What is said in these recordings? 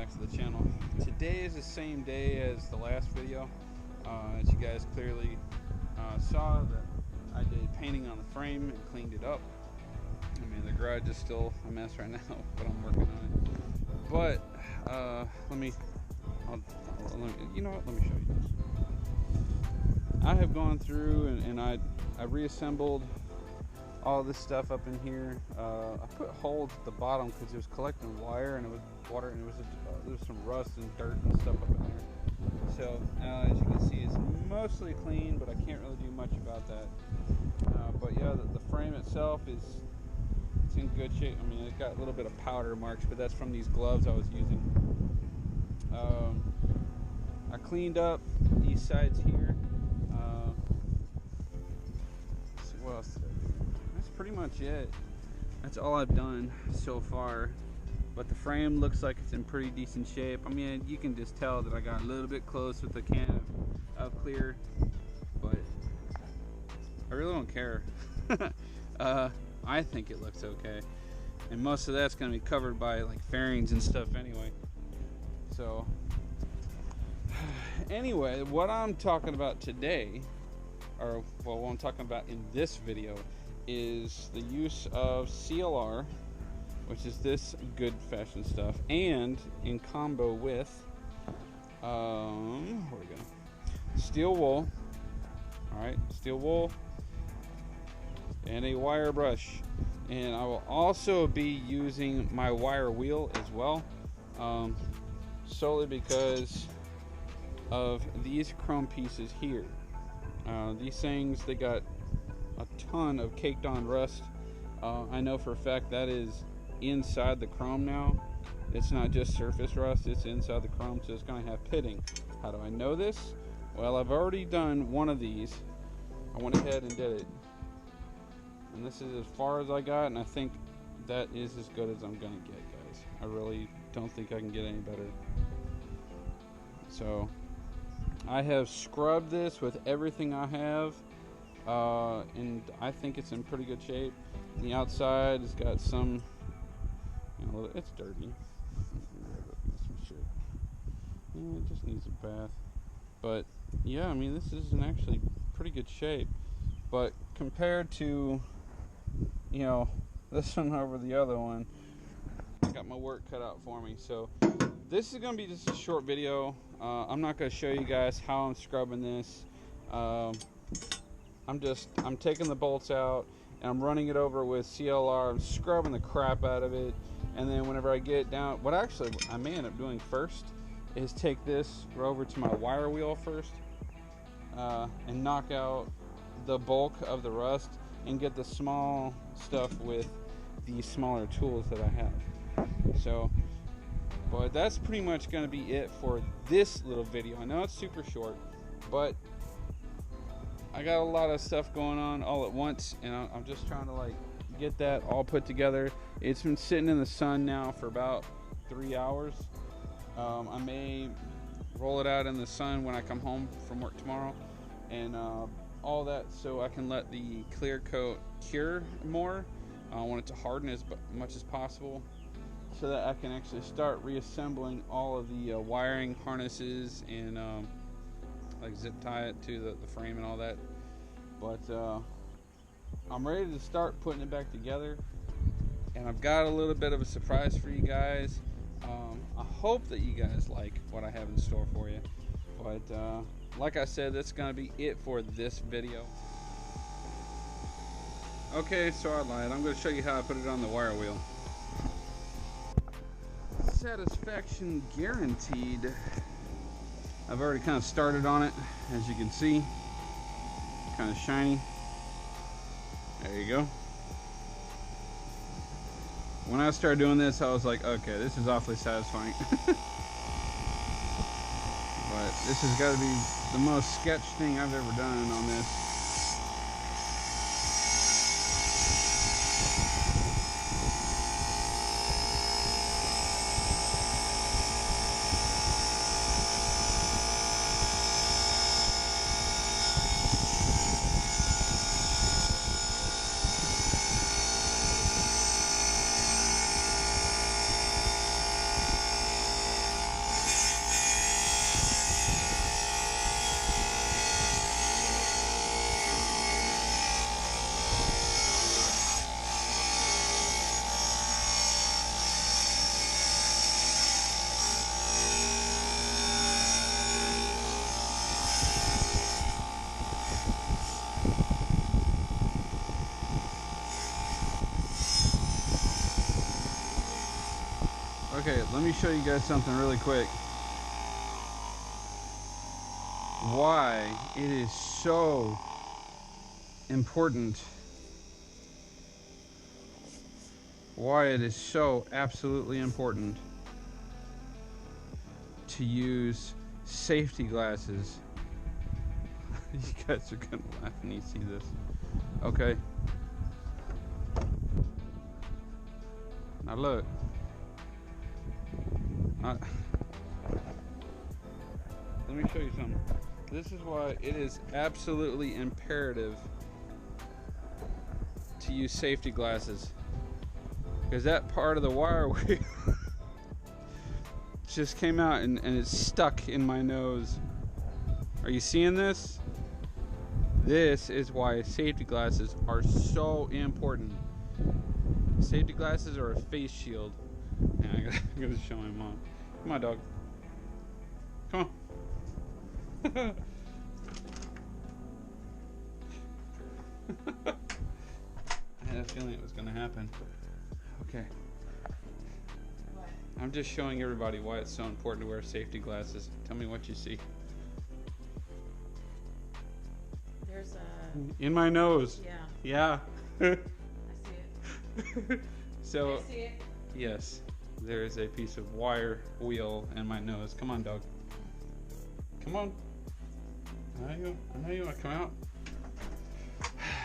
back to the channel. Today is the same day as the last video. As you guys clearly saw, that I did painting on the frame and cleaned it up. I mean, the garage is still a mess right now, but I'm working on it. But you know what? Let me show you. I have gone through and I reassembled all this stuff up in here. I put holes at the bottom because it was collecting wire and it was water, and there was some rust and dirt and stuff up in there. So as you can see, it's mostly clean, but I can't really do much about that. But yeah, the frame itself it's in good shape. I mean, it got a little bit of powder marks, but that's from these gloves I was using. I cleaned up these sides here. So what else did I do? That's pretty much it. That's all I've done so far. But the frame looks like it's in pretty decent shape. I mean, you can just tell that I got a little bit close with the can of clear, but I really don't care. I think it looks okay, and most of that's going to be covered by like fairings and stuff anyway. So anyway, what I'm talking about today, or well, what I'm talking about in this video, is the use of CLR, which is this good fashion stuff, and in combo with where we go, steel wool. All right, steel wool and a wire brush, and I will also be using my wire wheel as well, solely because of these chrome pieces here. These things, they got a ton of caked on rust. I know for a fact that is inside the chrome now. It's not just surface rust, it's inside the chrome, so it's going to have pitting. How do I know this? Well, I've already done one of these. I went ahead and did it, and this is as far as I got, and I think that is as good as I'm going to get, guys. I really don't think I can get any better. So I have scrubbed this with everything I have, and I think it's in pretty good shape. The outside has got some, you know, it's dirty. Some shit. Yeah, it just needs a bath. But yeah, I mean, this is in actually pretty good shape. But compared to, you know, this one over the other one, I got my work cut out for me. So this is going to be just a short video. I'm not going to show you guys how I'm scrubbing this. I'm taking the bolts out and I'm running it over with CLR. I'm scrubbing the crap out of it, and then whenever I get down, what actually I may end up doing first is take this over to my wire wheel first, and knock out the bulk of the rust and get the small stuff with the smaller tools that I have. So, but that's pretty much going to be it for this little video. I know it's super short, but I got a lot of stuff going on all at once, and I'm just trying to like get that all put together. It's been sitting in the sun now for about 3 hours. I may roll it out in the sun when I come home from work tomorrow, and all that, so I can let the clear coat cure more. I want it to harden as much as possible, so that I can actually start reassembling all of the wiring harnesses and like zip tie it to the frame and all that. But I'm ready to start putting it back together, and I've got a little bit of a surprise for you guys. I hope that you guys like what I have in store for you. But like I said, that's gonna be it for this video. Okay, so I lied. I'm gonna show you how I put it on the wire wheel. Satisfaction guaranteed. I've already kind of started on it, as you can see. Kind of shiny. There you go. When I started doing this, I was like, okay, this is awfully satisfying. But this has got to be the most sketch thing I've ever done on this. Okay, let me show you guys something really quick. Why it is so important. Why it is so absolutely important to use safety glasses. You guys are gonna laugh when you see this. Okay. Now look. Let me show you something. This is why it is absolutely imperative to use safety glasses. Because that part of the wire wheel just came out and it's stuck in my nose. Are you seeing this? This is why safety glasses are so important. Safety glasses are a face shield. Yeah, I gotta show my mom. Come on, dog. Come on. I had a feeling it was gonna happen. Okay. What? I'm just showing everybody why it's so important to wear safety glasses. Tell me what you see. There's a... In my nose. Yeah. Yeah. I see it. So, I see it. yes, there is a piece of wire wheel in my nose. Come on, dog. Come on. I know you want to come out.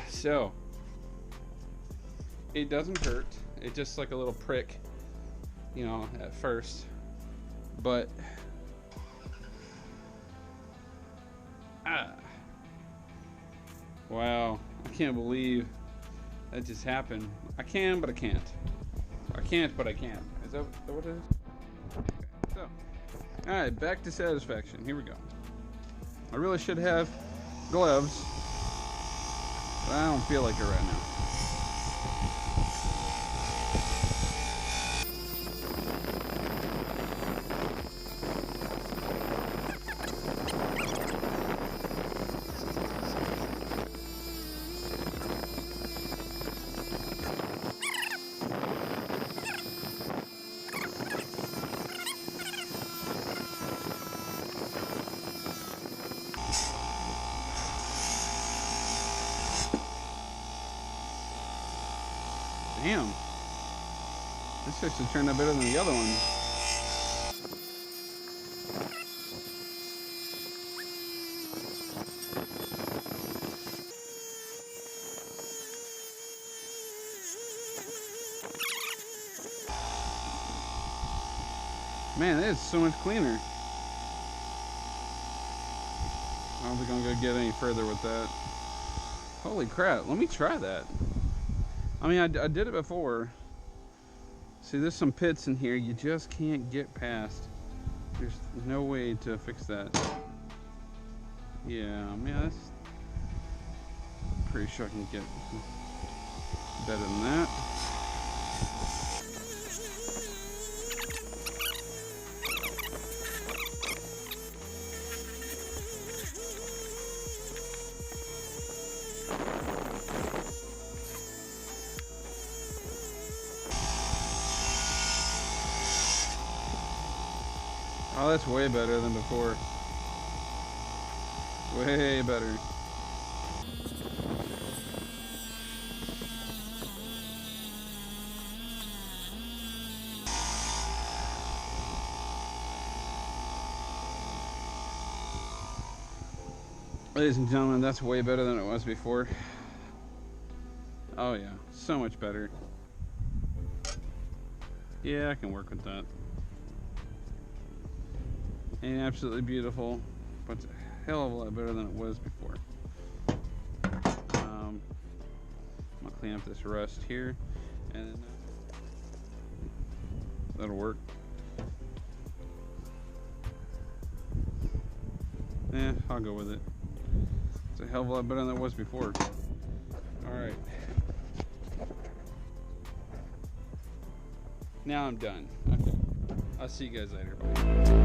So, it doesn't hurt. It's just like a little prick, you know, at first. But, wow, I can't believe that just happened. I can, but I can't. I can't, but I can. Is that what it is? Okay, so, alright, back to satisfaction. Here we go. I really should have gloves, but I don't feel like it right now. Damn. This actually turned out better than the other one. Man, that is so much cleaner. I don't think I'm gonna get any further with that. Holy crap, let me try that. I mean, I did it before. See, there's some pits in here you just can't get past. There's no way to fix that. Yeah, I mean, that's pretty sure I can get better than that. Oh, that's way better than before. Way better. Ladies and gentlemen, that's way better than it was before. Oh yeah, so much better. Yeah, I can work with that. And absolutely beautiful, but a hell of a lot better than it was before. I'm gonna clean up this rust here, and then that'll work. Yeah, I'll go with it. It's a hell of a lot better than it was before. Alright. Now I'm done. Okay. I'll see you guys later. Bye.